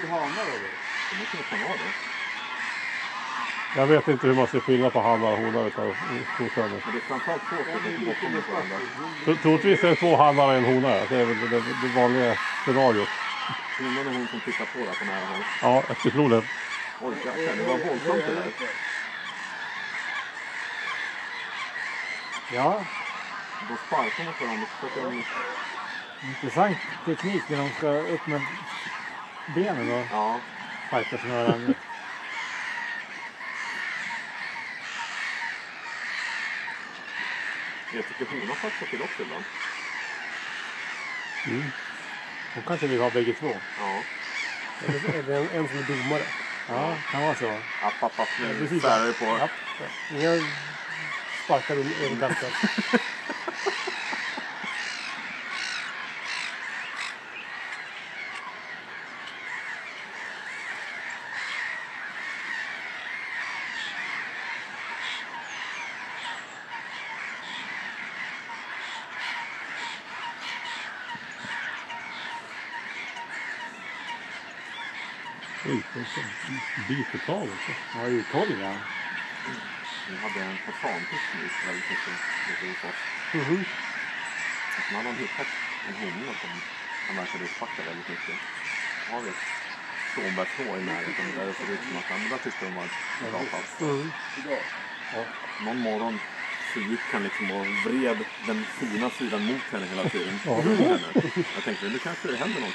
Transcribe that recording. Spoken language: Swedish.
Hanar eller? Jag vet inte hur man ska skilja på hanar och honar utav storkönen. Men det är framförallt två stycken bakom varandra. Troligtvis är det 2 hanar och en hona. Det är väl det vanliga scenariot. Honan är hon som tittar på där på nära håll. Ja, jag skulle tro det. Oj, jäklar, det var våldsamt det där. Ja, Då sparkar man på dem och försöker de... intressant teknik när de ska upp med benen och Ja, fightas med varandra. jag tycker honan passar till också ibland. De kanske vill ha bägge två. Ja. Är det en som är domare? Ja, kan vara så. App, nu Precis. särar det på. Ja. Jag sparkar över bältet. Oj, biter tag också. Ja, uthållig ja. Vi hade en fasanfisk nu väldigt mycket hos oss. Man har hittat en hona som han verkade uppfatta väldigt mycket. Då har vi ett stånbärshå i närheten där det ser ut som att andra tyckte de var ett bra pass. Ja, någon morgon så gick han liksom och vred den fina sidan mot henne hela tiden. Jag tänkte, nu kanske det händer någonting.